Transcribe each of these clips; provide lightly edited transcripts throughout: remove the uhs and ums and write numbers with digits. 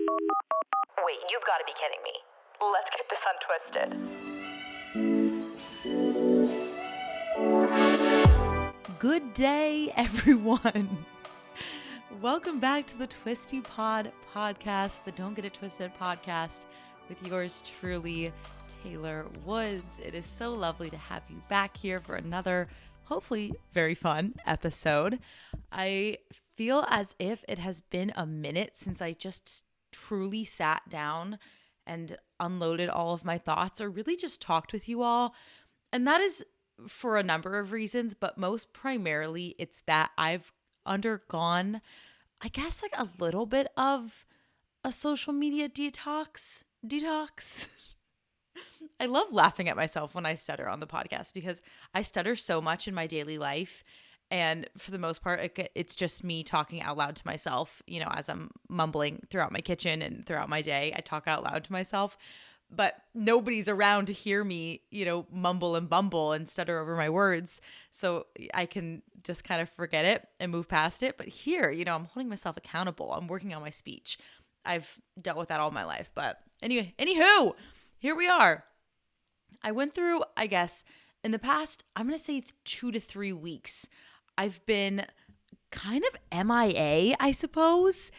Wait, you've got to be kidding me. Let's get this untwisted. Good day, everyone. Welcome back to the Twisty Pod podcast, the Don't Get It Twisted podcast with yours truly, Taylor Woods. It is so lovely to have you back here for another, hopefully very fun episode. I feel as if it has been a minute since I just truly sat down and unloaded all of my thoughts or really just talked with you all. And that is for a number of reasons, but most primarily it's that I've undergone, I guess, like a little bit of a social media detox. I love laughing at myself when I stutter on the podcast because I stutter so much in my daily life. And for the most part, it's just me talking out loud to myself, you know, as I'm mumbling throughout my kitchen and throughout my day, I talk out loud to myself, but nobody's around to hear me, you know, mumble and bumble and stutter over my words. So I can just kind of forget it and move past it. But here, you know, I'm holding myself accountable. I'm working on my speech. I've dealt with that all my life. But anywho, here we are. I went through, I guess, in the past, I'm going to say 2 to 3 weeks, I've been kind of MIA, I suppose.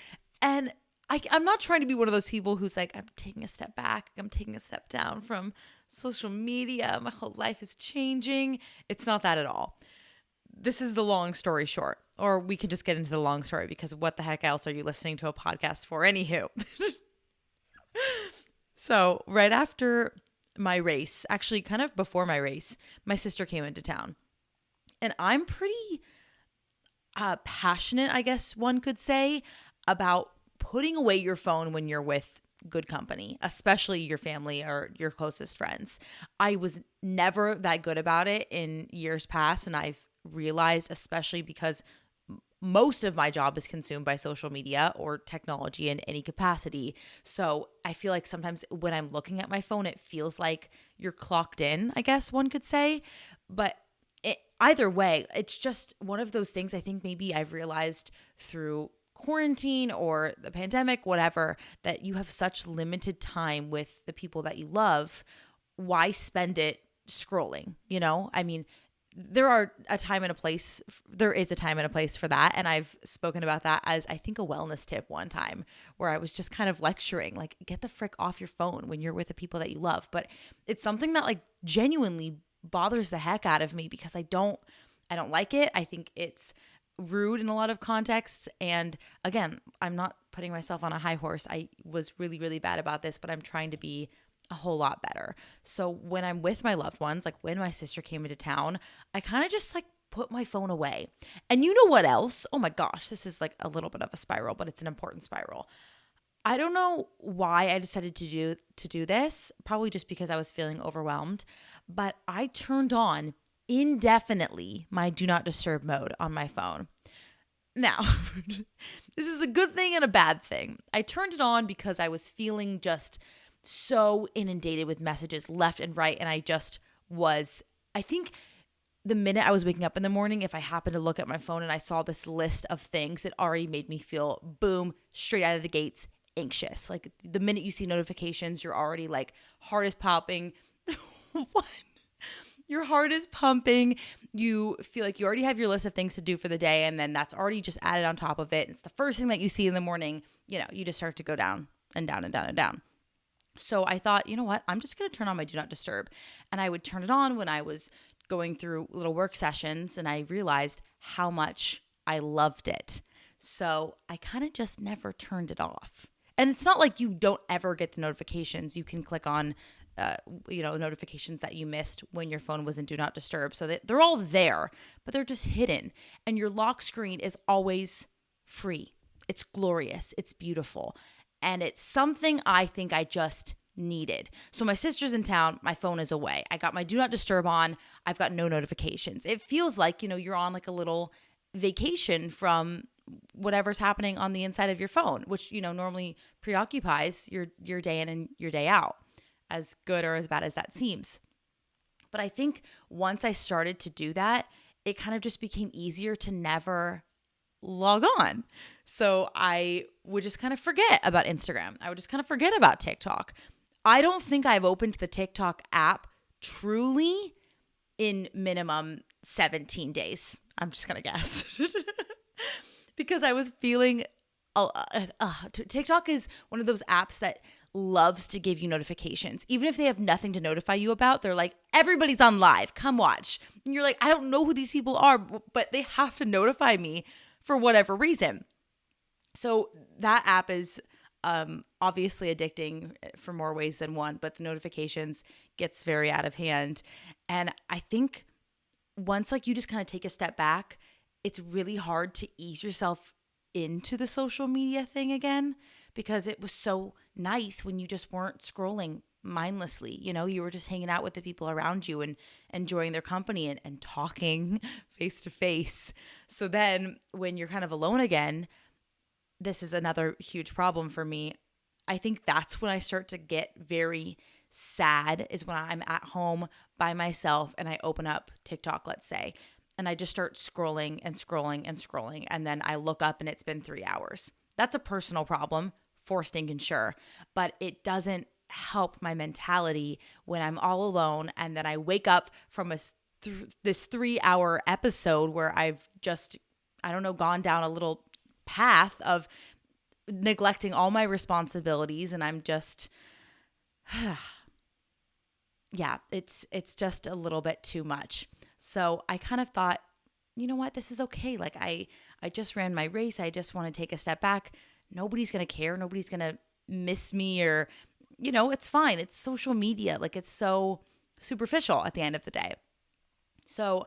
And I'm not trying to be one of those people who's like, I'm taking a step back, I'm taking a step down from social media, my whole life is changing. It's not that at all. This is the long story short, or we can just get into the long story because what the heck else are you listening to a podcast for? Anywho. So right after my race, actually kind of before my race, my sister came into town. And I'm pretty passionate, I guess one could say, about putting away your phone when you're with good company, especially your family or your closest friends. I was never that good about it in years past, and I've realized, especially because most of my job is consumed by social media or technology in any capacity. So I feel like sometimes when I'm looking at my phone, it feels like you're clocked in, I guess one could say. But either way, it's just one of those things I think maybe I've realized through quarantine or the pandemic, whatever, that you have such limited time with the people that you love. Why spend it scrolling? You know, I mean, there is a time and a place for that. And I've spoken about that as I think a wellness tip one time where I was just kind of lecturing, like, get the frick off your phone when you're with the people that you love. But it's something that like genuinely bothers the heck out of me because I don't like it. I think it's rude in a lot of contexts. And again, I'm not putting myself on a high horse. I was really, really bad about this, but I'm trying to be a whole lot better. So when I'm with my loved ones, like when my sister came into town, I kind of just like put my phone away. And you know what else? Oh my gosh, this is like a little bit of a spiral, but it's an important spiral. I don't know why I decided to do this, probably just because I was feeling overwhelmed, but I turned on indefinitely my do not disturb mode on my phone. Now, this is a good thing and a bad thing. I turned it on because I was feeling just so inundated with messages left and right, and I think the minute I was waking up in the morning, if I happened to look at my phone and I saw this list of things, it already made me feel, boom, straight out of the gates, anxious. Like the minute you see notifications, you're already like, heart is popping. What? Your heart is pumping. You feel like you already have your list of things to do for the day, and then that's already just added on top of it. It's the first thing that you see in the morning. You know, you just start to go down and down and down and down. So I thought, you know what? I'm just going to turn on my do not disturb. And I would turn it on when I was going through little work sessions, and I realized how much I loved it. So I kind of just never turned it off. And it's not like you don't ever get the notifications. You can click on notifications that you missed when your phone was in do not disturb. So they're all there, but they're just hidden. And your lock screen is always free. It's glorious. It's beautiful. And it's something I think I just needed. So my sister's in town. My phone is away. I got my do not disturb on. I've got no notifications. It feels like, you're on like a little vacation from whatever's happening on the inside of your phone, which, normally preoccupies your day in and your day out, as good or as bad as that seems. But I think once I started to do that, it kind of just became easier to never log on. So I would just kind of forget about Instagram. I would just kind of forget about TikTok. I don't think I've opened the TikTok app truly in minimum 17 days. I'm just going to guess. Because I was feeling TikTok is one of those apps that loves to give you notifications. Even if they have nothing to notify you about, they're like, everybody's on live, come watch. And you're like, I don't know who these people are, but they have to notify me for whatever reason. So that app is obviously addicting for more ways than one, but the notifications gets very out of hand. And I think once like you just kind of take a step back, it's really hard to ease yourself into the social media thing again, because it was so nice when you just weren't scrolling mindlessly. You know, you were just hanging out with the people around you and enjoying their company and talking face to face. So then when you're kind of alone again, this is another huge problem for me. I think that's when I start to get very sad, is when I'm at home by myself and I open up TikTok, let's say, and I just start scrolling and scrolling and scrolling. And then I look up and it's been 3 hours. That's a personal problem, for stinking sure. But it doesn't help my mentality when I'm all alone and then I wake up from this 3-hour episode where I've just, I don't know, gone down a little path of neglecting all my responsibilities, and I'm just yeah, it's just a little bit too much. So I kind of thought, you know what, this is okay. Like I just ran my race. I just want to take a step back. Nobody's going to care. Nobody's going to miss me, or, you know, it's fine. It's social media. Like, it's so superficial at the end of the day. So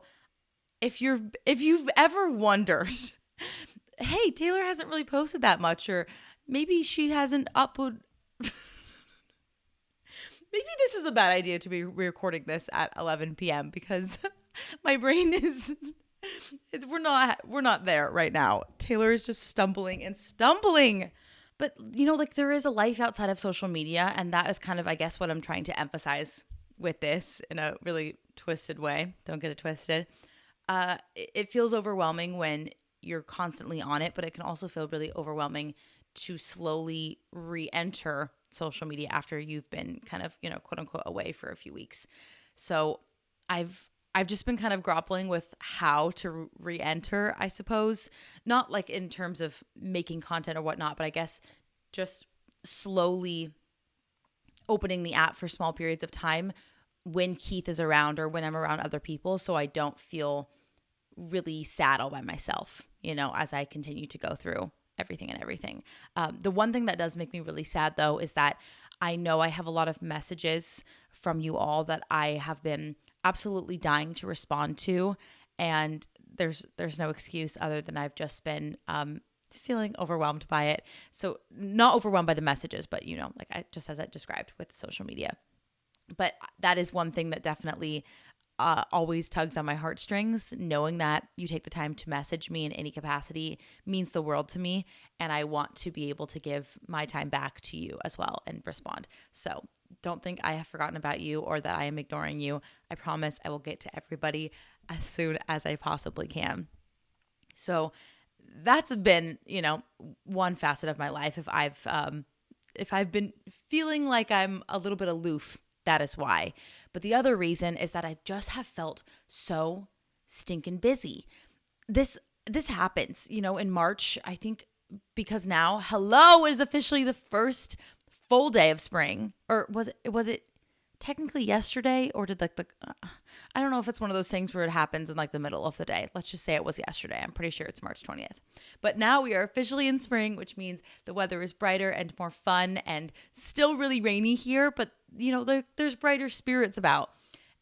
if you've ever wondered, hey, Taylor hasn't really posted that much, or maybe she hasn't uploaded. Maybe this is a bad idea to be recording this at 11 p.m. because my brain is, we're not there right now. Taylor is just stumbling and stumbling. But, you know, like, there is a life outside of social media, and that is kind of, I guess, what I'm trying to emphasize with this in a really twisted way. Don't get it twisted. It feels overwhelming when you're constantly on it, but it can also feel really overwhelming to slowly re-enter social media after you've been kind of, you know, quote unquote away for a few weeks. So I've just been kind of grappling with how to re-enter, I suppose, not like in terms of making content or whatnot, but I guess just slowly opening the app for small periods of time when Keith is around or when I'm around other people, so I don't feel really sad all by myself, you know, as I continue to go through everything. The one thing that does make me really sad, though, is that I know I have a lot of messages from you all that I have been absolutely dying to respond to, and there's no excuse other than I've just been feeling overwhelmed by it. So not overwhelmed by the messages, but, you know, like just as I described with social media. But that is one thing that definitely always tugs on my heartstrings. Knowing that you take the time to message me in any capacity means the world to me, and I want to be able to give my time back to you as well and respond. So don't think I have forgotten about you or that I am ignoring you. I promise I will get to everybody as soon as I possibly can. So that's been, you know, one facet of my life. If I've been feeling like I'm a little bit aloof, that is why. But the other reason is that I just have felt so stinking busy. This happens, you know, in March, I think, because now, hello, it is officially the first full day of spring. Or was it technically yesterday, or did like I don't know if it's one of those things where it happens in like the middle of the day. Let's just say it was yesterday. I'm pretty sure it's March 20th. But now we are officially in spring, which means the weather is brighter and more fun, and still really rainy here, but, you know, there's brighter spirits about.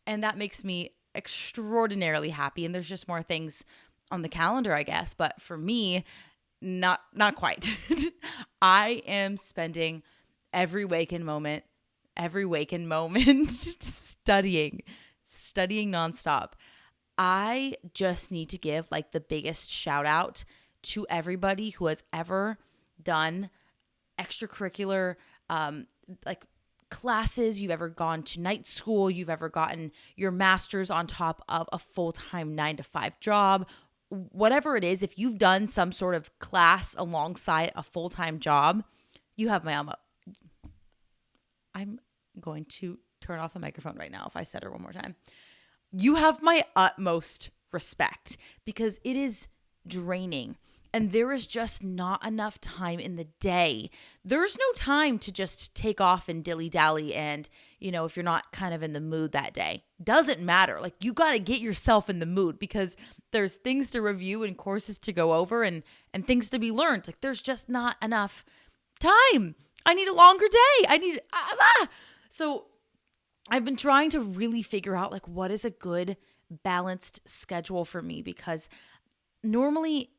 And that makes me extraordinarily happy. And there's just more things on the calendar, I guess. But for me, not quite. I am spending every waking moment studying nonstop. I just need to give like the biggest shout out to everybody who has ever done extracurricular like classes, you've ever gone to night school, you've ever gotten your master's on top of a full-time 9-to-5 job, whatever it is, if you've done some sort of class alongside a full-time job, you have my I'm going to turn off the microphone right now if I said her one more time. You have my utmost respect because it is draining and there is just not enough time in the day. There's no time to just take off and dilly-dally and, if you're not kind of in the mood that day. Doesn't matter. Like, you got to get yourself in the mood because there's things to review and courses to go over and things to be learned. Like, there's just not enough time. I need a longer day. So I've been trying to really figure out like what is a good balanced schedule for me, because normally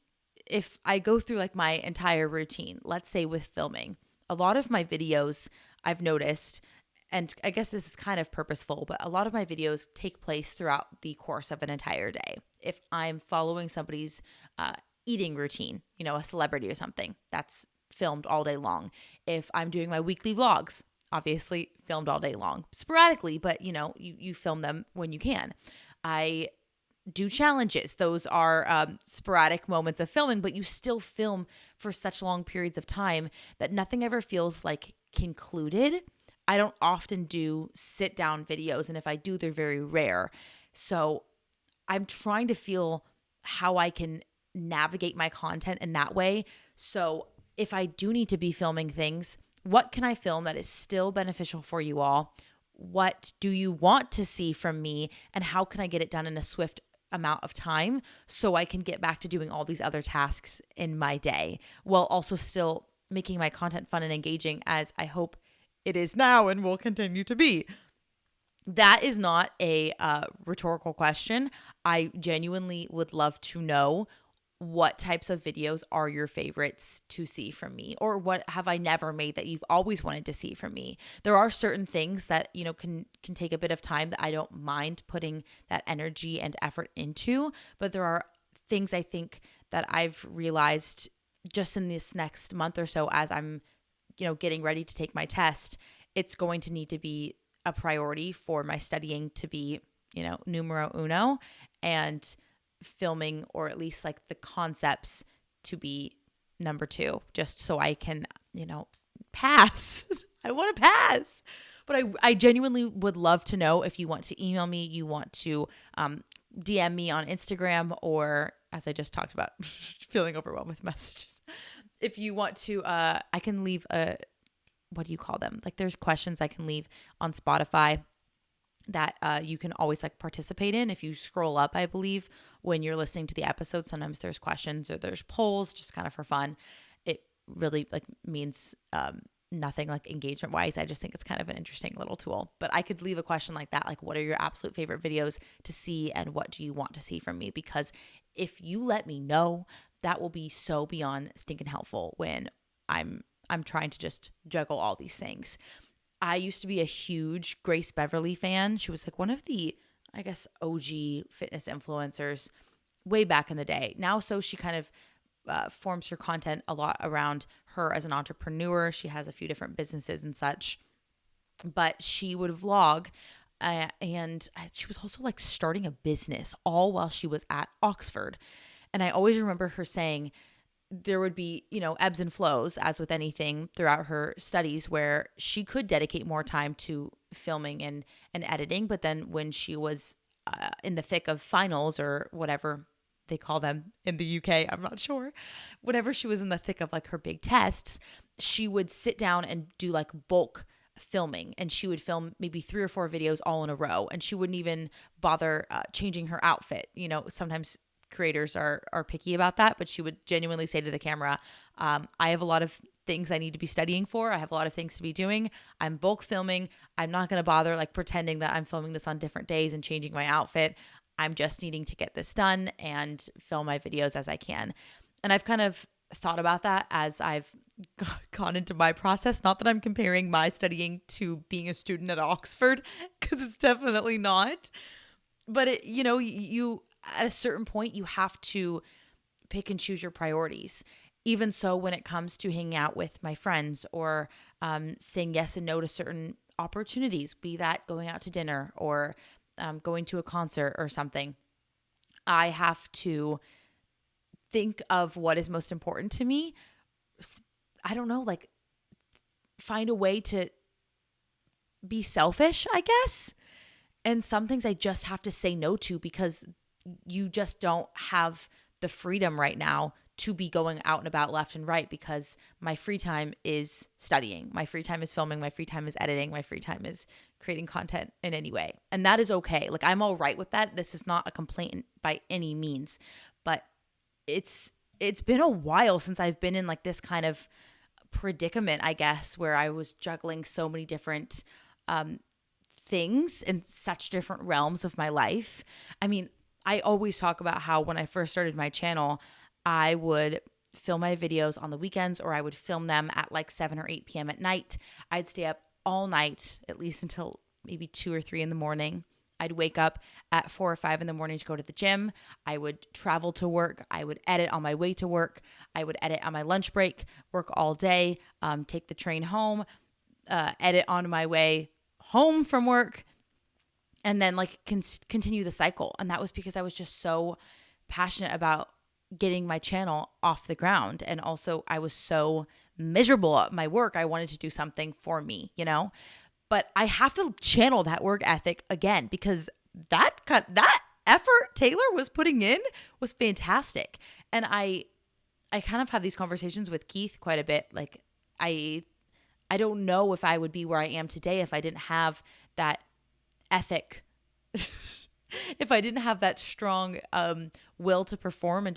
if I go through like my entire routine, let's say with filming, a lot of my videos I've noticed, and I guess this is kind of purposeful, but a lot of my videos take place throughout the course of an entire day. If I'm following somebody's eating routine, a celebrity or something, that's filmed all day long. If I'm doing my weekly vlogs, obviously filmed all day long, sporadically, but you film them when you can. I do challenges. Those are sporadic moments of filming, but you still film for such long periods of time that nothing ever feels like concluded. I don't often do sit down videos, and if I do, they're very rare. So I'm trying to feel how I can navigate my content in that way. So if I do need to be filming things, what can I film that is still beneficial for you all? What do you want to see from me? And how can I get it done in a swift amount of time so I can get back to doing all these other tasks in my day while also still making my content fun and engaging, as I hope it is now and will continue to be? That is not a rhetorical question. I genuinely would love to know what types of videos are your favorites to see from me, or what have I never made that you've always wanted to see from me. There are certain things that, can take a bit of time that I don't mind putting that energy and effort into, but there are things I think that I've realized just in this next month or so as I'm, getting ready to take my test, it's going to need to be a priority for my studying to be, numero uno, and filming, or at least like the concepts, to be number two, just so I can, pass. I want to pass. But I genuinely would love to know if you want to email me, you want to DM me on Instagram, or as I just talked about, feeling overwhelmed with messages. If you want to, I can leave what do you call them? Like, there's questions I can leave on Spotify that you can always like participate in. If you scroll up, I believe, when you're listening to the episode, sometimes there's questions or there's polls, just kind of for fun. It really like means nothing like engagement wise. I just think it's kind of an interesting little tool. But I could leave a question like that, like, what are your absolute favorite videos to see and what do you want to see from me? Because if you let me know, that will be so beyond stinking helpful when I'm trying to just juggle all these things. I used to be a huge Grace Beverly fan. She was like one of the, I guess, OG fitness influencers way back in the day. Now, so she kind of forms her content a lot around her as an entrepreneur. She has a few different businesses and such, but she would vlog and she was also like starting a business all while she was at Oxford. And I always remember her saying there would be, ebbs and flows, as with anything throughout her studies, where she could dedicate more time to filming and editing. But then when she was in the thick of finals, or whatever they call them in the UK, I'm not sure, whenever she was in the thick of like her big tests, she would sit down and do like bulk filming, and she would film maybe 3 or 4 videos all in a row, and she wouldn't even bother changing her outfit. Sometimes creators are picky about that, but she would genuinely say to the camera, I have a lot of things I need to be studying for. I have a lot of things to be doing. I'm bulk filming. I'm not going to bother like pretending that I'm filming this on different days and changing my outfit. I'm just needing to get this done and film my videos as I can. And I've kind of thought about that as I've gone into my process. Not that I'm comparing my studying to being a student at Oxford, because it's definitely not. But you at a certain point, you have to pick and choose your priorities. Even so, when it comes to hanging out with my friends, or saying yes and no to certain opportunities, be that going out to dinner or going to a concert or something, I have to think of what is most important to me, I don't know, like find a way to be selfish, I guess. And some things I just have to say no to because you just don't have the freedom right now to be going out and about left and right because my free time is studying. My free time is filming. My free time is editing. My free time is creating content in any way. And that is okay. Like I'm all right with that. This is not a complaint by any means, but it's been a while since I've been in like this kind of predicament, I guess, where I was juggling so many different things in such different realms of my life. I mean, I always talk about how when I first started my channel, I would film my videos on the weekends or I would film them at like 7 or 8 p.m. at night. I'd stay up all night, at least until maybe 2 or 3 in the morning. I'd wake up at 4 or 5 in the morning to go to the gym. I would travel to work. I would edit on my way to work. I would edit on my lunch break, work all day, take the train home, edit on my way home from work, and then like continue the cycle. And that was because I was just so passionate about getting my channel off the ground. And also I was so miserable at my work. I wanted to do something for me, you know, but I have to channel that work ethic again because that effort Taylor was putting in was fantastic. And I kind of have these conversations with Keith quite a bit. Like I don't know if I would be where I am today if I didn't have that ethic, if I didn't have that strong will to perform and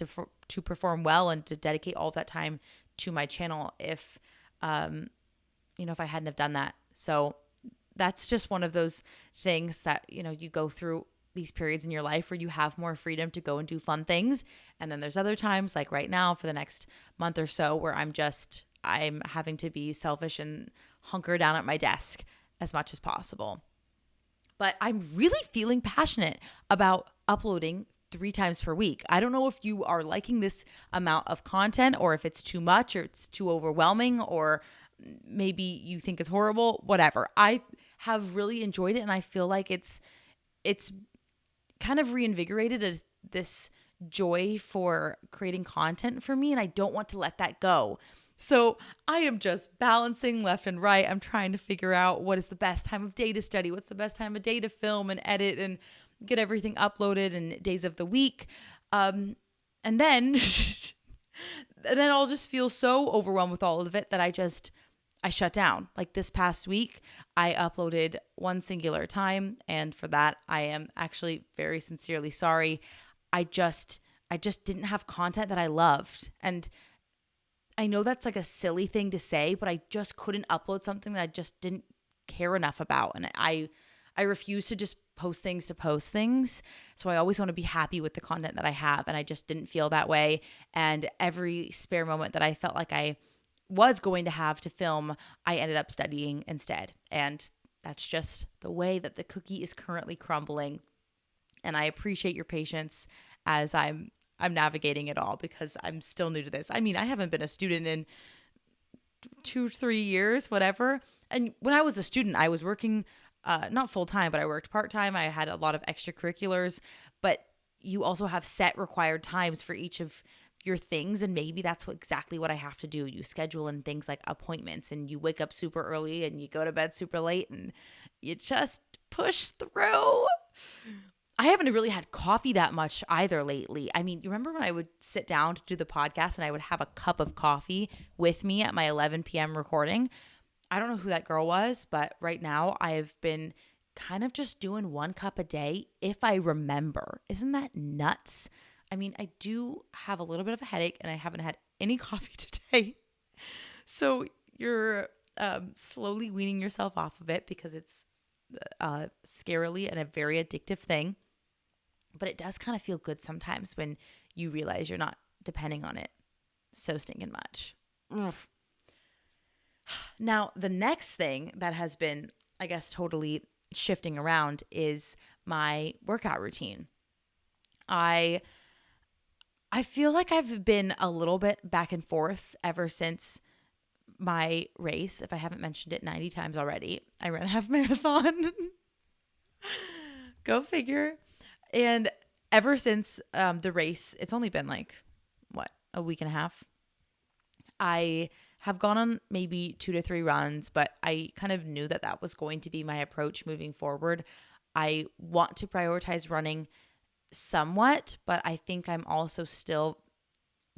to perform well and to dedicate all of that time to my channel if if I hadn't have done that. So that's just one of those things that, you go through these periods in your life where you have more freedom to go and do fun things. And then there's other times like right now for the next month or so where I'm having to be selfish and hunker down at my desk as much as possible. But I'm really feeling passionate about uploading 3 times per week. I don't know if you are liking this amount of content or if it's too much or it's too overwhelming or maybe you think it's horrible, whatever. I have really enjoyed it and I feel like it's kind of reinvigorated this joy for creating content for me, and I don't want to let that go. So I am just balancing left and right. I'm trying to figure out what is the best time of day to study, what's the best time of day to film and edit and get everything uploaded and days of the week. And then I'll just feel so overwhelmed with all of it that I shut down. Like this past week, I uploaded one singular time. And for that, I am actually very sincerely sorry. I just didn't have content that I loved. And I know that's like a silly thing to say, but I just couldn't upload something that I just didn't care enough about. And I refuse to just post things to post things. So I always want to be happy with the content that I have. And I just didn't feel that way. And every spare moment that I felt like I was going to have to film, I ended up studying instead. And that's just the way that the cookie is currently crumbling. And I appreciate your patience as I'm navigating it all because I'm still new to this. I mean, I haven't been a student in 2-3 years, whatever. And when I was a student, I was working not full time, but I worked part time. I had a lot of extracurriculars, but you also have set required times for each of your things. And maybe that's exactly what I have to do. You schedule in things like appointments and you wake up super early and you go to bed super late and you just push through. I haven't really had coffee that much either lately. I mean, you remember when I would sit down to do the podcast and I would have a cup of coffee with me at my 11 p.m. recording? I don't know who that girl was, but right now I've been kind of just doing 1 cup a day if I remember. Isn't that nuts? I mean, I do have a little bit of a headache and I haven't had any coffee today. So you're slowly weaning yourself off of it because it's scarily and a very addictive thing. But it does kind of feel good sometimes when you realize you're not depending on it so stinking much. Ugh. Now, the next thing that has been, I guess, totally shifting around is my workout routine. I feel like I've been a little bit back and forth ever since my race. If I haven't mentioned it 90 times already, I ran a half marathon. Go figure. And ever since the race, it's only been like, a week and a half. I have gone on maybe 2 to 3 runs, but I kind of knew that that was going to be my approach moving forward. I want to prioritize running somewhat, but I think I'm also still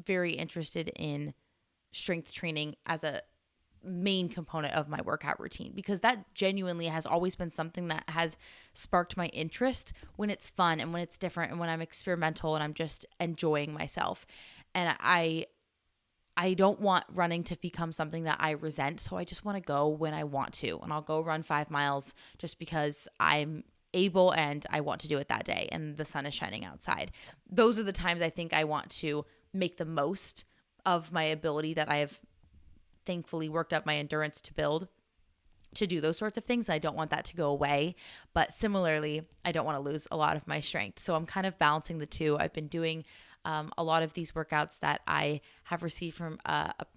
very interested in strength training as a main component of my workout routine, because that genuinely has always been something that has sparked my interest when it's fun and when it's different and when I'm experimental and I'm just enjoying myself. And I don't want running to become something that I resent. So I just want to go when I want to. And I'll go run 5 miles just because I'm able and I want to do it that day and the sun is shining outside. Those are the times I think I want to make the most of my ability that I have thankfully worked up my endurance to build to do those sorts of things. I don't want that to go away. But similarly, I don't want to lose a lot of my strength. So I'm kind of balancing the two. I've been doing a lot of these workouts that I have received from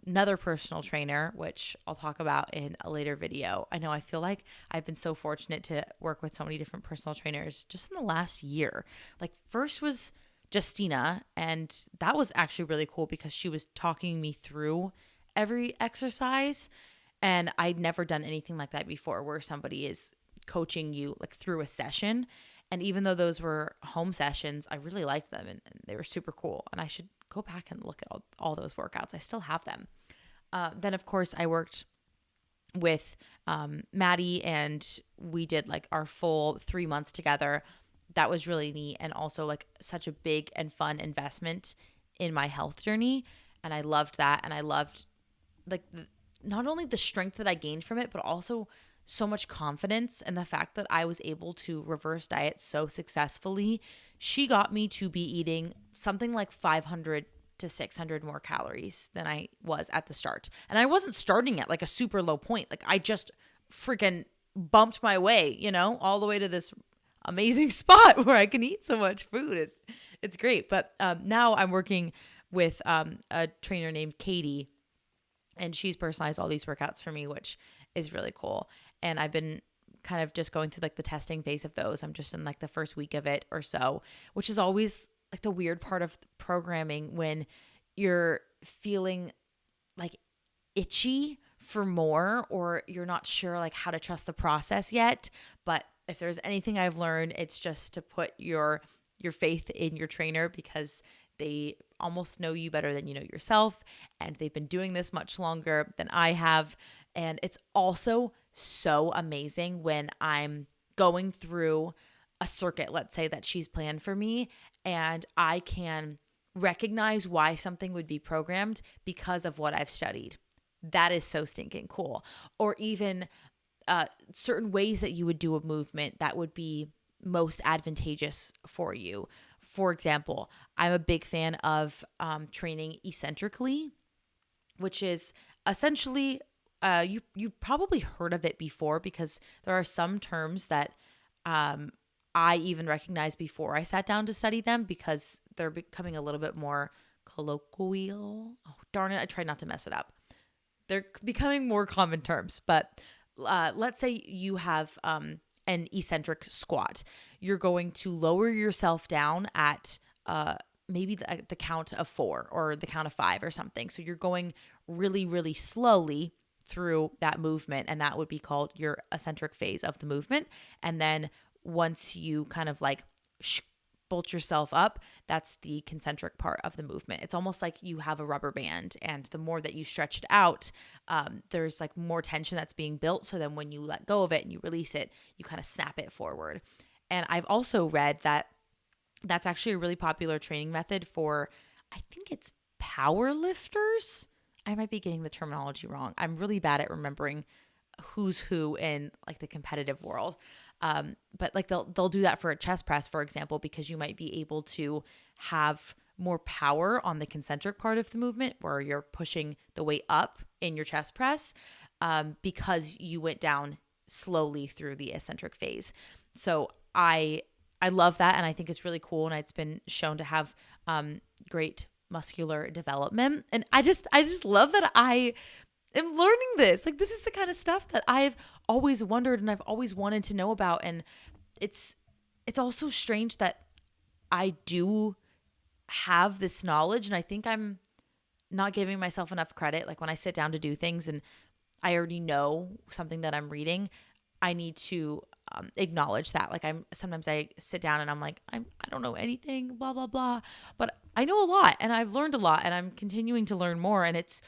another personal trainer, which I'll talk about in a later video. I know I feel like I've been so fortunate to work with so many different personal trainers just in the last year. Like first was Justina, and that was actually really cool because she was talking me through every exercise. And I'd never done anything like that before, where somebody is coaching you like through a session. And even though those were home sessions, I really liked them and they were super cool. And I should go back and look at all those workouts. I still have them. Then, of course, I worked with Maddie, and we did like our full 3 months together. That was really neat, and also like such a big and fun investment in my health journey. And I loved that. And I loved like not only the strength that I gained from it, but also so much confidence, and the fact that I was able to reverse diet so successfully. She got me to be eating something like 500 to 600 more calories than I was at the start. And I wasn't starting at like a super low point. Like I just freaking bumped my way, all the way to this amazing spot where I can eat so much food. It's great. But now I'm working with a trainer named Katie, and she's personalized all these workouts for me, which is really cool. And I've been kind of just going through like the testing phase of those. I'm just in like the first week of it or so, which is always like the weird part of programming, when you're feeling like itchy for more, or you're not sure like how to trust the process yet. But if there's anything I've learned, it's just to put your faith in your trainer, because they almost know you better than you know yourself, and they've been doing this much longer than I have. And it's also so amazing when I'm going through a circuit, let's say, that she's planned for me, and I can recognize why something would be programmed because of what I've studied. That is so stinking cool. Or even certain ways that you would do a movement that would be most advantageous for you. For example, I'm a big fan of training eccentrically, which is essentially, you probably heard of it before, because there are some terms that I even recognized before I sat down to study them, because they're becoming a little bit more colloquial. Oh, darn it. I tried not to mess it up. They're becoming more common terms, but let's say you have an eccentric squat. You're going to lower yourself down at maybe the count of 4 or the count of 5 or something. So you're going really, really slowly through that movement, and that would be called your eccentric phase of the movement. And then once you kind of like bolt yourself up, that's the concentric part of the movement. It's almost like you have a rubber band, and the more that you stretch it out, there's like more tension that's being built. So then when you let go of it and you release it, you kind of snap it forward. And I've also read that that's actually a really popular training method for, I think it's power lifters. I might be getting the terminology wrong. I'm really bad at remembering who's who in like the competitive world. But like they'll do that for a chest press, for example, because you might be able to have more power on the concentric part of the movement, where you're pushing the weight up in your chest press, because you went down slowly through the eccentric phase. So I love that, and I think it's really cool, and it's been shown to have great muscular development. And I just love that I am learning this. Like, this is the kind of stuff that I've always wondered and I've always wanted to know about. And it's also strange that I do have this knowledge, and I think I'm not giving myself enough credit. Like when I sit down to do things and I already know something that I'm reading, I need to acknowledge that. Like sometimes I sit down and I'm like, I don't know anything, blah, blah, blah, but I know a lot and I've learned a lot and I'm continuing to learn more. And it's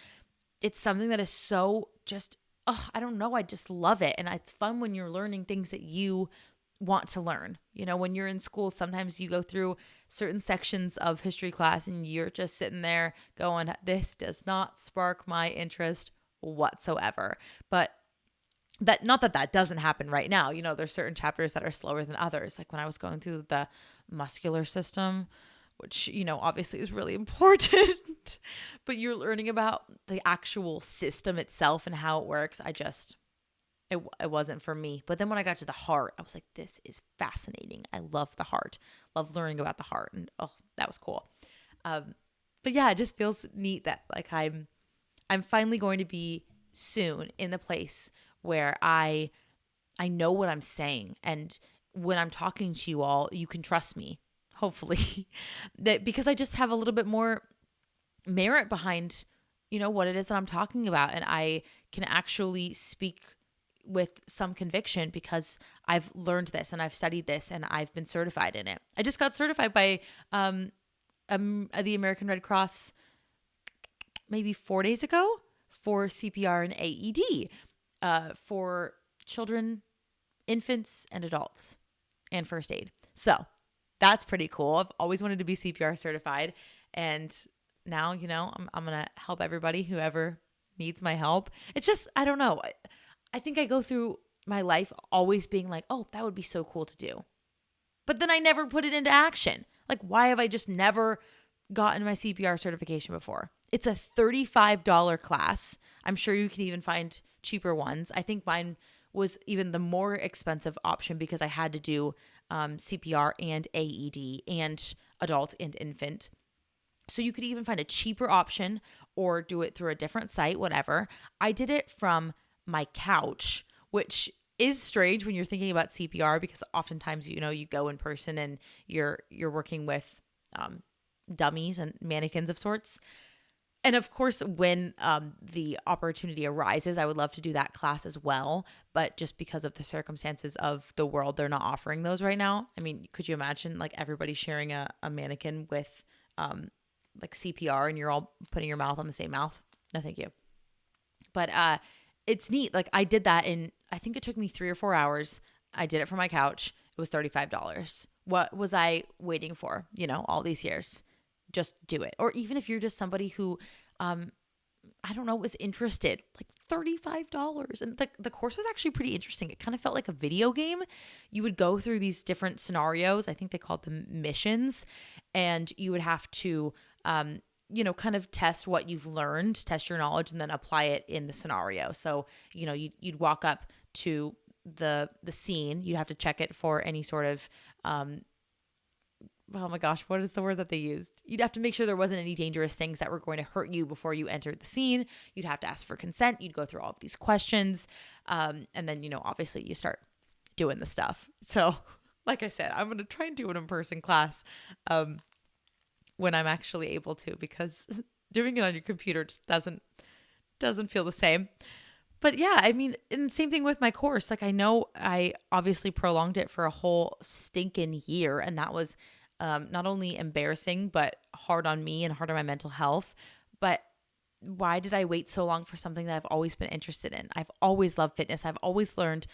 something that is so just, I don't know. I just love it. And it's fun when you're learning things that you want to learn. You know, when you're in school, sometimes you go through certain sections of history class and you're just sitting there going, this does not spark my interest whatsoever. But that, not that that doesn't happen right now. You know, there's certain chapters that are slower than others. Like when I was going through the muscular system, which, you know, obviously is really important, but you're learning about the actual system itself and how it works. It wasn't for me. But then when I got to the heart, I was like, this is fascinating. I love the heart, love learning about the heart. And that was cool. But yeah, it just feels neat that like I'm finally going to be soon in the place where I know what I'm saying. And when I'm talking to you all, you can trust me, hopefully, that because I just have a little bit more merit behind, you know, what it is that I'm talking about. And I can actually speak with some conviction because I've learned this and I've studied this and I've been certified in it. I just got certified by the American Red Cross maybe 4 days ago for CPR and AED for children, infants, and adults, and first aid. So that's pretty cool. I've always wanted to be CPR certified. And now, you know, I'm going to help everybody, whoever needs my help. It's just, I don't know. I think I go through my life always being like, oh, that would be so cool to do. But then I never put it into action. Like, why have I just never gotten my CPR certification before? It's a $35 class. I'm sure you can even find cheaper ones. I think mine was even the more expensive option because I had to do CPR and AED and adult and infant. So you could even find a cheaper option or do it through a different site, whatever. I did it from my couch, which is strange when you're thinking about CPR because oftentimes, you know, you go in person and you're working with dummies and mannequins of sorts. And of course, when the opportunity arises, I would love to do that class as well. But just because of the circumstances of the world, they're not offering those right now. I mean, could you imagine like everybody sharing a mannequin with like CPR and you're all putting your mouth on the same mouth? No, thank you. But it's neat. Like I did that in, I think it took me 3 or 4 hours. I did it from my couch. It was $35. What was I waiting for, you know, all these years? Just do it. Or even if you're just somebody who, I don't know, was interested, like $35. And the course was actually pretty interesting. It kind of felt like a video game. You would go through these different scenarios. I think they called them missions. And you would have to, you know, kind of test what you've learned, test your knowledge, and then apply it in the scenario. So, you know, you'd walk up to the scene. You have to check it for any sort of, oh my gosh, what is the word that they used? You'd have to make sure there wasn't any dangerous things that were going to hurt you before you entered the scene. You'd have to ask for consent. You'd go through all of these questions. And then, you know, obviously you start doing the stuff. So like I said, I'm going to try and do an in-person class when I'm actually able to, because doing it on your computer just doesn't feel the same. But yeah, I mean, and same thing with my course. Like I know I obviously prolonged it for a whole stinking year, and that was not only embarrassing, but hard on me and hard on my mental health. But why did I wait so long for something that I've always been interested in? I've always loved fitness. I've always learned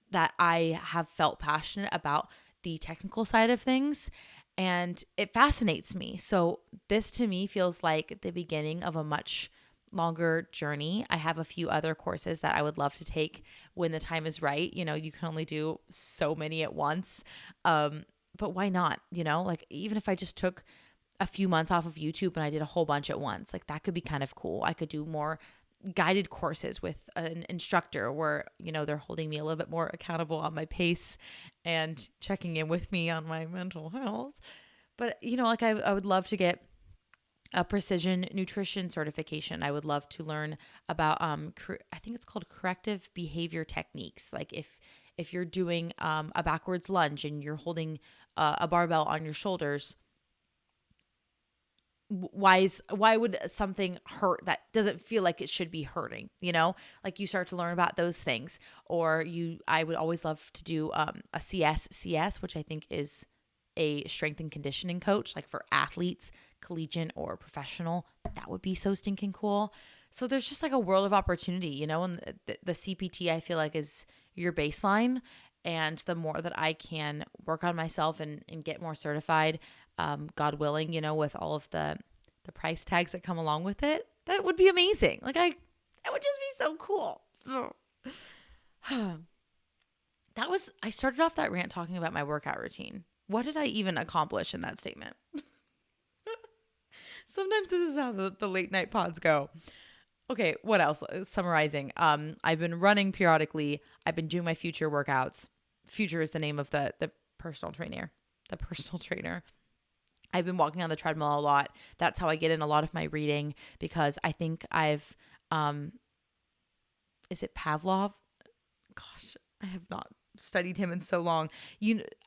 that I have felt passionate about the technical side of things, and it fascinates me. So this to me feels like the beginning of a much longer journey. I have a few other courses that I would love to take when the time is right. You know, you can only do so many at once. But why not? You know, like even if I just took a few months off of YouTube and I did a whole bunch at once, like that could be kind of cool. I could do more guided courses with an instructor where, you know, they're holding me a little bit more accountable on my pace and checking in with me on my mental health. But, you know, like I would love to get a precision nutrition certification. I would love to learn about, I think it's called corrective behavior techniques. Like if you're doing a backwards lunge and you're holding a barbell on your shoulders, why would something hurt that doesn't feel like it should be hurting, like you start to learn about those things. Or I would always love to do a CS, which I think is a strength and conditioning coach, like for athletes, collegiate or professional. That would be so stinking cool. So there's just like a world of opportunity, and the CPT I feel like is your baseline. And the more that I can work on myself and get more certified, God willing, with all of the price tags that come along with it, that would be amazing. Like that would just be so cool. I started off that rant talking about my workout routine. What did I even accomplish in that statement? Sometimes this is how the late night pods go. Okay, what else? Summarizing. I've been running periodically. I've been doing my Future workouts. Future is the name of the personal trainer. The personal trainer. I've been walking on the treadmill a lot. That's how I get in a lot of my reading, because I think I've, is it Pavlov? Gosh, I have not studied him in so long.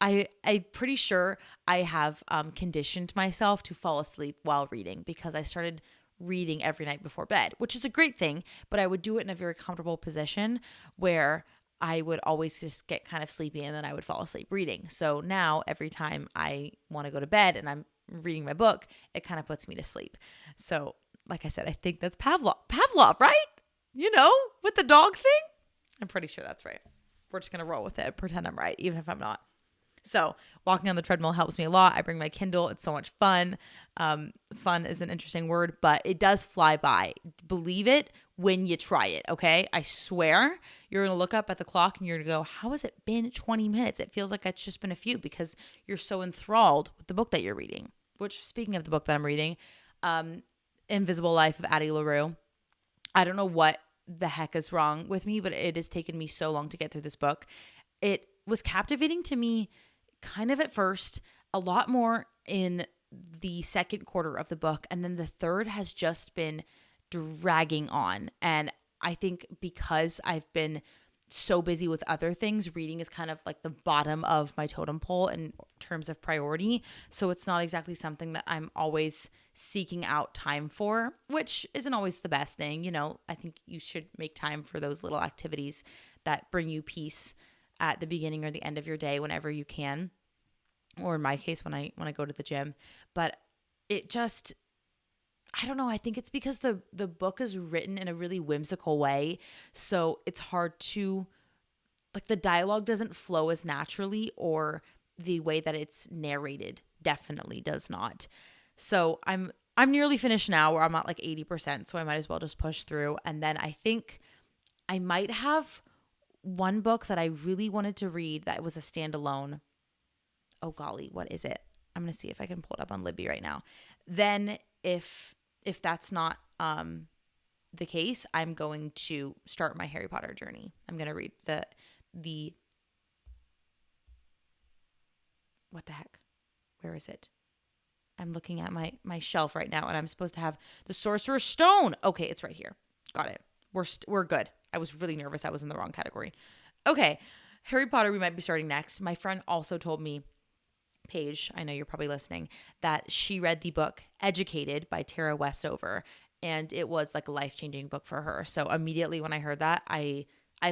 I'm pretty sure I have conditioned myself to fall asleep while reading, because I started reading every night before bed, which is a great thing, but I would do it in a very comfortable position where I would always just get kind of sleepy and then I would fall asleep reading. So now every time I want to go to bed and I'm reading my book, it kind of puts me to sleep. So like I said, I think that's Pavlov, right? With the dog thing? I'm pretty sure that's right. We're just going to roll with it, pretend I'm right, even if I'm not. So walking on the treadmill helps me a lot. I bring my Kindle. It's so much fun. Fun is an interesting word, but it does fly by. Believe it when you try it, okay? I swear you're going to look up at the clock and you're going to go, how has it been 20 minutes? It feels like it's just been a few, because you're so enthralled with the book that you're reading. Which, speaking of the book that I'm reading, Invisible Life of Addie LaRue. I don't know what the heck is wrong with me, but it has taken me so long to get through this book. It was captivating to me kind of at first, a lot more in the second quarter of the book, and then the third has just been dragging on. And I think because I've been so busy with other things, reading is kind of like the bottom of my totem pole in terms of priority. So it's not exactly something that I'm always seeking out time for, which isn't always the best thing. I think you should make time for those little activities that bring you peace at the beginning or the end of your day whenever you can, or in my case, when I go to the gym. But it just, I don't know. I think it's because the book is written in a really whimsical way. So it's hard to, like, the dialogue doesn't flow as naturally, or the way that it's narrated definitely does not. So I'm nearly finished now, where I'm at like 80%. So I might as well just push through. And then I think I might have one book that I really wanted to read that was a standalone. Oh golly, what is it? I'm going to see if I can pull it up on Libby right now. Then if that's not the case, I'm going to start my Harry Potter journey. I'm going to read the what the heck? Where is it? I'm looking at my shelf right now, and I'm supposed to have the Sorcerer's Stone. Okay, it's right here. Got it. We're good. I was really nervous I was in the wrong category. Okay, Harry Potter we might be starting next. My friend also told me, Paige, I know you're probably listening, that she read the book Educated by Tara Westover, and it was like a life-changing book for her. So immediately when I heard that, I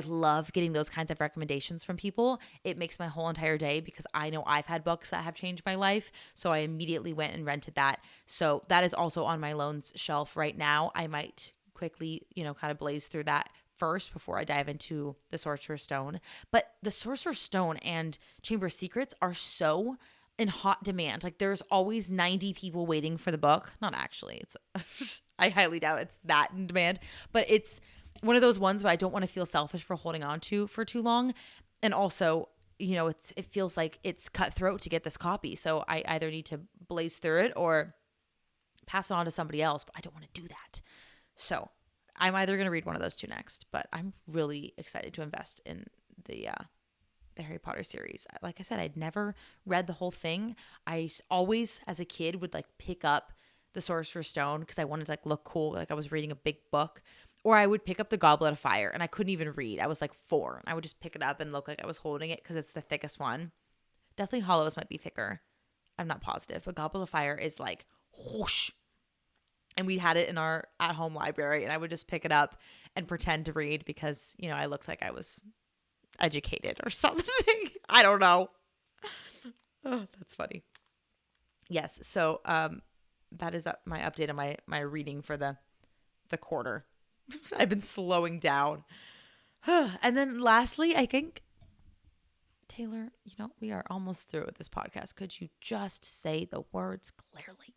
love getting those kinds of recommendations from people. It makes my whole entire day, because I know I've had books that have changed my life. So I immediately went and rented that. So that is also on my loans shelf right now. I might quickly, kind of blaze through that first before I dive into the Sorcerer's Stone. But the Sorcerer's Stone and Chamber of Secrets are so in hot demand. Like, there's always 90 people waiting for the book. Not actually. It's I highly doubt it's that in demand, but it's one of those ones where I don't want to feel selfish for holding on to for too long. And also, it feels like it's cutthroat to get this copy. So I either need to blaze through it or pass it on to somebody else, but I don't want to do that. So I'm either going to read one of those two next, but I'm really excited to invest in the Harry Potter series. Like I said, I'd never read the whole thing. I always, as a kid, would like pick up the Sorcerer's Stone because I wanted to like look cool, like I was reading a big book. Or I would pick up the Goblet of Fire, and I couldn't even read. I was like 4. And I would just pick it up and look like I was holding it because it's the thickest one. Deathly Hallows might be thicker. I'm not positive, but Goblet of Fire is like whoosh. And we had it in our at-home library, and I would just pick it up and pretend to read because, I looked like I was educated or something. I don't know. Oh, that's funny. Yes. So that is my update on my reading for the quarter. I've been slowing down. And then lastly, I think, Taylor, we are almost through with this podcast. Could you just say the words clearly?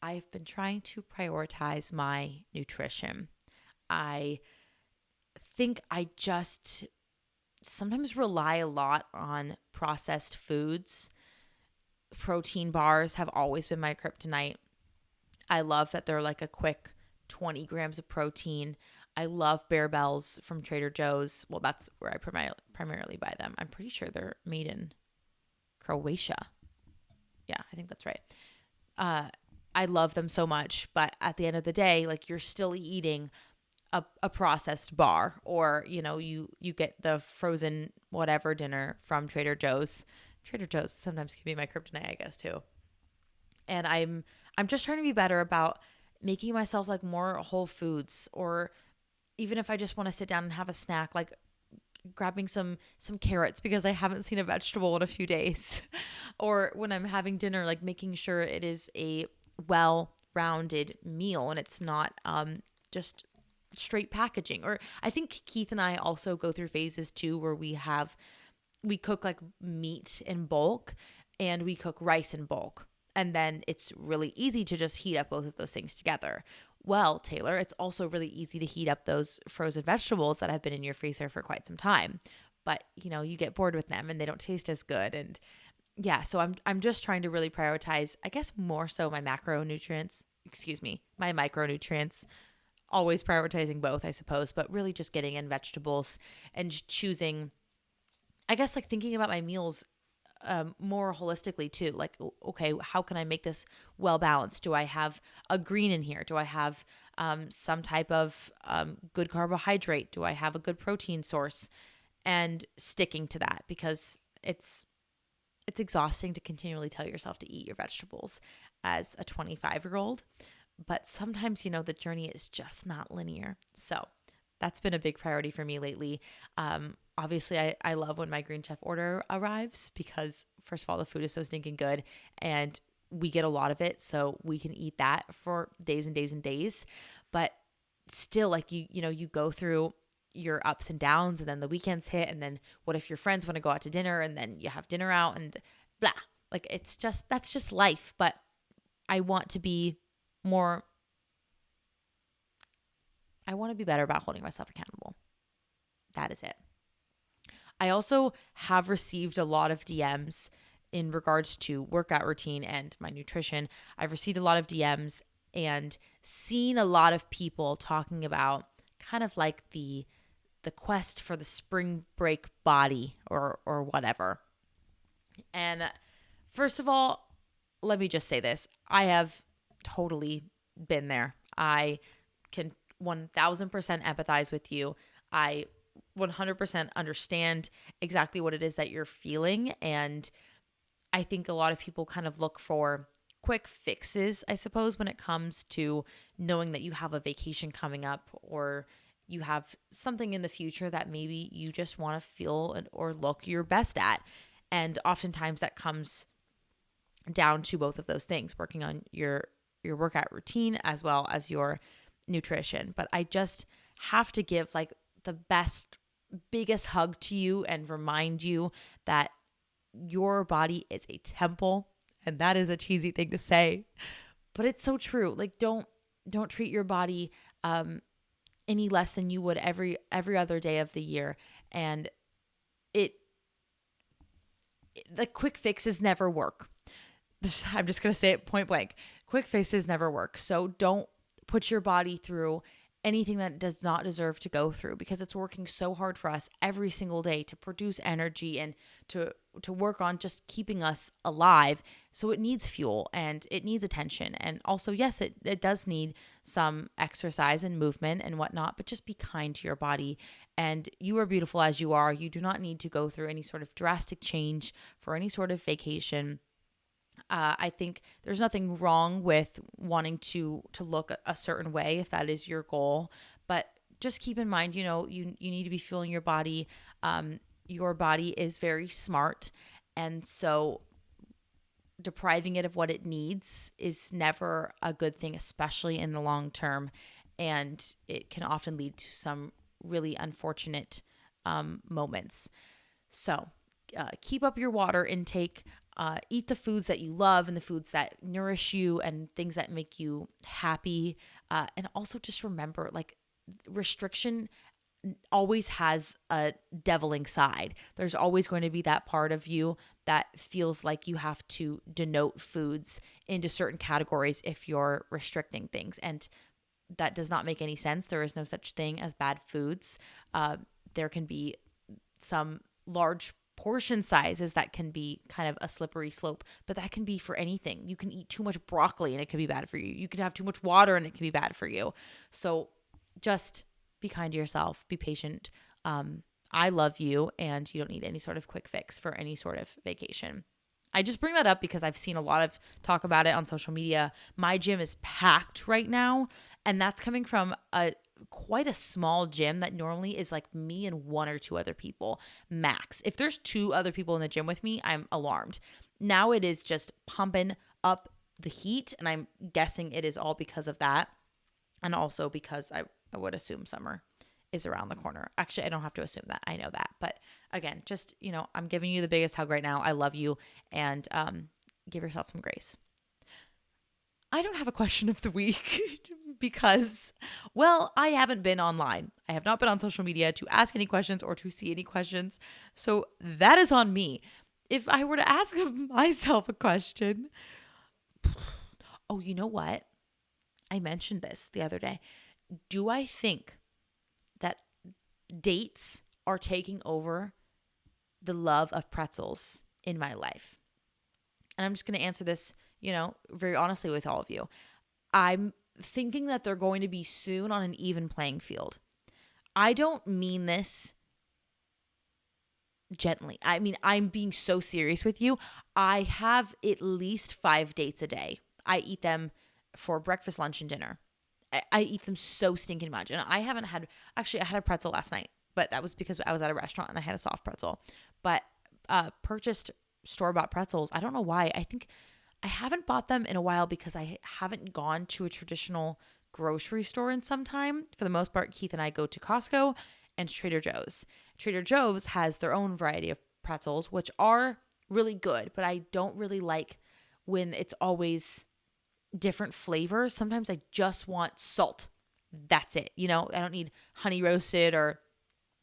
I've been trying to prioritize my nutrition. I think I just sometimes rely a lot on processed foods. Protein bars have always been my kryptonite. I love that they're like a quick 20 grams of protein. I love Bear Bells from Trader Joe's. Well, that's where I primarily buy them. I'm pretty sure they're made in Croatia. Yeah, I think that's right. I love them so much, but at the end of the day, like, you're still eating a processed bar, or you get the frozen whatever dinner from Trader Joe's. Trader Joe's sometimes can be my kryptonite, I guess, too. And I'm just trying to be better about making myself like more whole foods, or even if I just want to sit down and have a snack, like grabbing some carrots because I haven't seen a vegetable in a few days. Or when I'm having dinner, like making sure it is a well-rounded meal and it's not just straight packaging. Or I think Keith and I also go through phases too where we cook like meat in bulk and we cook rice in bulk. And then it's really easy to just heat up both of those things together. Well, Taylor, it's also really easy to heat up those frozen vegetables that have been in your freezer for quite some time. But, you get bored with them and they don't taste as good. And yeah, so I'm just trying to really prioritize, I guess, more so my my micronutrients, always prioritizing both, I suppose, but really just getting in vegetables and choosing, I guess, like thinking about my meals more holistically too. Like, okay, how can I make this well balanced? Do I have a green in here? Do I have some type of good carbohydrate? Do I have a good protein source? And sticking to that, because it's exhausting to continually tell yourself to eat your vegetables as a 25-year-old. But sometimes, the journey is just not linear. So that's been a big priority for me lately. Obviously, I love when my Green Chef order arrives because, first of all, the food is so stinking good and we get a lot of it. So we can eat that for days and days and days. But still, like, you go through your ups and downs, and then the weekends hit. And then what if your friends want to go out to dinner and then you have dinner out and blah? Like, that's just life. But I want to be better about holding myself accountable. That is it. I also have received a lot of DMs in regards to workout routine and my nutrition. I've received a lot of DMs and seen a lot of people talking about kind of like the quest for the spring break body or whatever. And first of all, let me just say this. I have totally been there. I can 1000% empathize with you. I 100% understand exactly what it is that you're feeling. And I think a lot of people kind of look for quick fixes, I suppose, when it comes to knowing that you have a vacation coming up or you have something in the future that maybe you just want to feel or look your best at. And oftentimes that comes down to both of those things, working on your workout routine as well as your nutrition. But I just have to give like the biggest hug to you and remind you that your body is a temple. And that is a cheesy thing to say, but it's so true. Like, don't treat your body any less than you would every other day of the year. And the quick fixes never work. I'm just going to say it point blank. Quick fixes never work. So don't put your body through anything that does not deserve to go through, because it's working so hard for us every single day to produce energy and to work on just keeping us alive. So it needs fuel and it needs attention. And also, yes, it does need some exercise and movement and whatnot, but just be kind to your body. And you are beautiful as you are. You do not need to go through any sort of drastic change for any sort of vacation. I think there's nothing wrong with wanting to look a certain way if that is your goal, but just keep in mind, you need to be fueling your body. Your body is very smart, and so depriving it of what it needs is never a good thing, especially in the long term, and it can often lead to some really unfortunate moments. So keep up your water intake. Eat the foods that you love and the foods that nourish you and things that make you happy. And also just remember, like, restriction always has a deviling side. There's always going to be that part of you that feels like you have to denote foods into certain categories if you're restricting things. And that does not make any sense. There is no such thing as bad foods. There can be some large portion sizes that can be kind of a slippery slope, but that can be for anything. You can eat too much broccoli and it can be bad for you. You can have too much water and it can be bad for you. So just be kind to yourself, be patient. I love you, and you don't need any sort of quick fix for any sort of vacation. I just bring that up because I've seen a lot of talk about it on social media. My gym is packed right now, and that's coming from quite a small gym that normally is like me and one or two other people max. If there's two other people in the gym with me, I'm alarmed. Now it is just pumping up the heat, and I'm guessing it is all because of that, and also because I would assume summer is around the corner. Actually, I don't have to assume that. I know that. But again, just, I'm giving you the biggest hug right now. I love you, and give yourself some grace. I don't have a question of the week because, well, I haven't been online. I have not been on social media to ask any questions or to see any questions. So that is on me. If I were to ask myself a question, oh, you know what? I mentioned this the other day. Do I think that dates are taking over the love of pretzels in my life? And I'm just going to answer this, very honestly with all of you. I'm thinking that they're going to be soon on an even playing field. I don't mean this gently. I mean, I'm being so serious with you. I have at least 5 dates a day. I eat them for breakfast, lunch, and dinner. I eat them so stinking much. And I haven't had, actually, I had a pretzel last night, but that was because I was at a restaurant and I had a soft pretzel. But purchased store-bought pretzels. I don't know why. I think I haven't bought them in a while because I haven't gone to a traditional grocery store in some time. For the most part, Keith and I go to Costco and Trader Joe's. Trader Joe's has their own variety of pretzels, which are really good, but I don't really like when it's always different flavors. Sometimes I just want salt. That's it. I don't need honey roasted or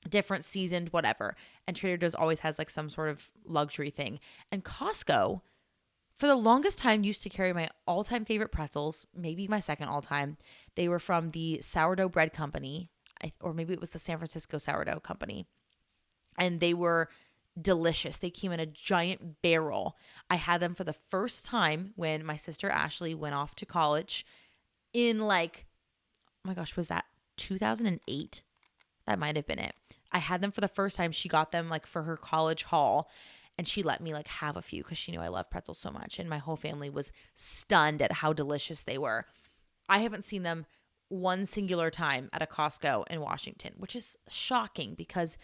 different seasoned, whatever. And Trader Joe's always has like some sort of luxury thing. And Costco, for the longest time, used to carry my all-time favorite pretzels, maybe my second all-time. They were from the Sourdough Bread Company, or maybe it was the San Francisco Sourdough Company. And they were delicious. They came in a giant barrel. I had them for the first time when my sister Ashley went off to college in like, oh my gosh, was that 2008? That might have been it. I had them for the first time. She got them like for her college haul, and she let me like have a few because she knew I love pretzels so much. And my whole family was stunned at how delicious they were. I haven't seen them one singular time at a Costco in Washington, which is shocking because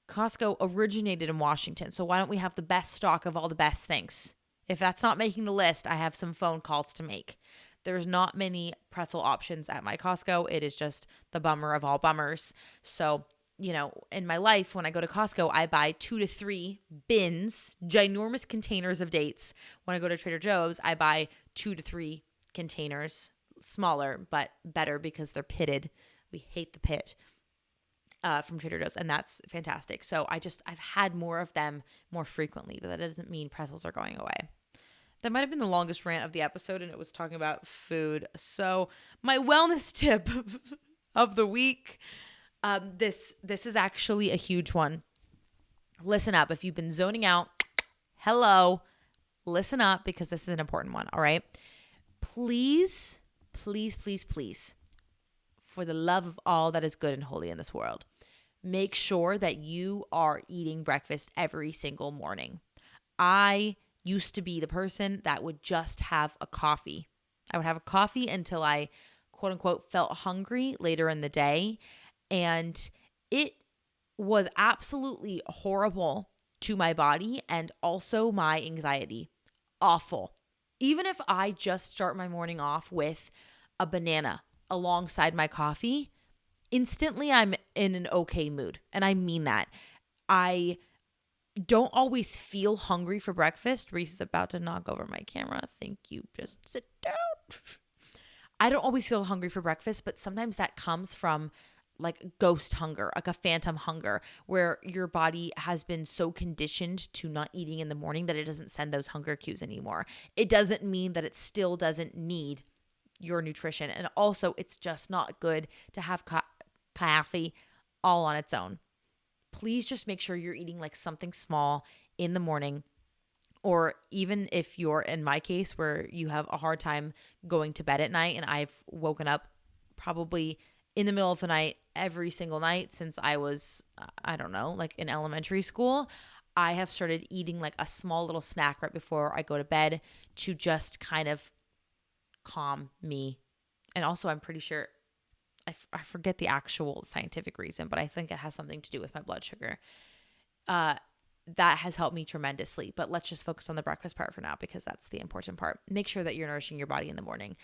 Costco originated in Washington. So why don't we have the best stock of all the best things? If that's not making the list, I have some phone calls to make. There's not many pretzel options at my Costco. It is just the bummer of all bummers. So, in my life, when I go to Costco, I buy 2 to 3 bins, ginormous containers of dates. When I go to Trader Joe's, I buy 2 to 3 containers, smaller, but better because they're pitted. We hate the pit. From Trader Joe's, and that's fantastic. So I've had more of them more frequently, but that doesn't mean pretzels are going away. That might have been the longest rant of the episode, and it was talking about food. So my wellness tip of the week, this is actually a huge one. Listen up. If you've been zoning out, hello, listen up because this is an important one, all right? Please, please, please, please, for the love of all that is good and holy in this world, make sure that you are eating breakfast every single morning. I used to be the person that would just have a coffee. I would have a coffee until I, quote unquote, felt hungry later in the day. And it was absolutely horrible to my body and also my anxiety. Awful. Even if I just start my morning off with a banana alongside my coffee, instantly I'm in an okay mood. And I mean that. I don't always feel hungry for breakfast. Reese is about to knock over my camera. Thank you. Just sit down. I don't always feel hungry for breakfast, but sometimes that comes from like ghost hunger, like a phantom hunger, where your body has been so conditioned to not eating in the morning that it doesn't send those hunger cues anymore. It doesn't mean that it still doesn't need your nutrition. And also, it's just not good to have coffee all on its own. Please just make sure you're eating like something small in the morning. Or even if you're in my case where you have a hard time going to bed at night, and I've woken up probably in the middle of the night every single night since I was, I don't know, like in elementary school, I have started eating like a small little snack right before I go to bed to just kind of calm me. And also, I'm pretty sure, I forget the actual scientific reason, but I think it has something to do with my blood sugar. That has helped me tremendously. But let's just focus on the breakfast part for now, because that's the important part. Make sure that you're nourishing your body in the morning.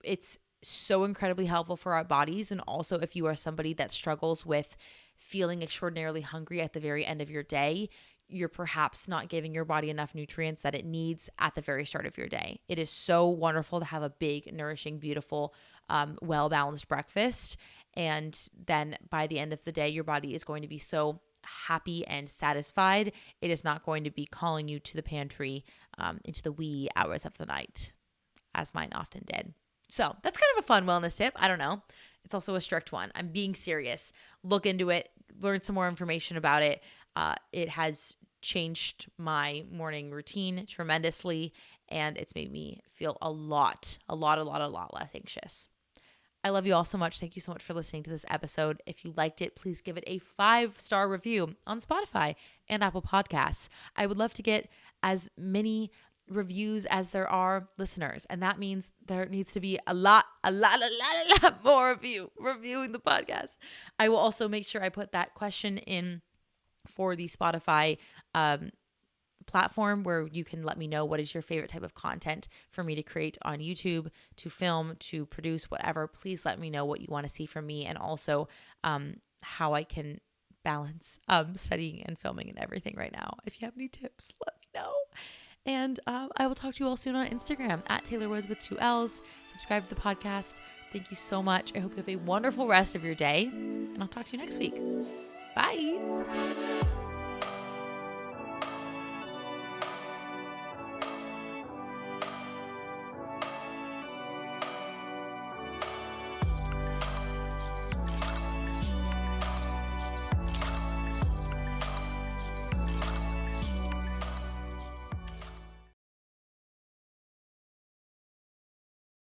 It's so incredibly helpful for our bodies. And also, if you are somebody that struggles with feeling extraordinarily hungry at the very end of your day, you're perhaps not giving your body enough nutrients that it needs at the very start of your day. It is so wonderful to have a big, nourishing, beautiful, well-balanced breakfast. And then by the end of the day, your body is going to be so happy and satisfied. It is not going to be calling you to the pantry into the wee hours of the night, as mine often did. So that's kind of a fun wellness tip. I don't know. It's also a strict one. I'm being serious. Look into it. Learn some more information about it. It has changed my morning routine tremendously, and it's made me feel a lot less anxious. I love you all so much. Thank you so much for listening to this episode. If you liked it, please give it a 5-star review on Spotify and Apple Podcasts. I would love to get as many reviews as there are listeners. And that means there needs to be a lot more of you reviewing the podcast. I will also make sure I put that question in for the Spotify platform, where you can let me know what is your favorite type of content for me to create on YouTube, to film, to produce, whatever. Please let me know what you want to see from me, and also how I can balance studying and filming and everything right now. If you have any tips, let me know. And I will talk to you all soon on Instagram at Taylor Woods with 2 L's. Subscribe to the podcast. Thank you so much. I hope you have a wonderful rest of your day, and I'll talk to you next week. Bye.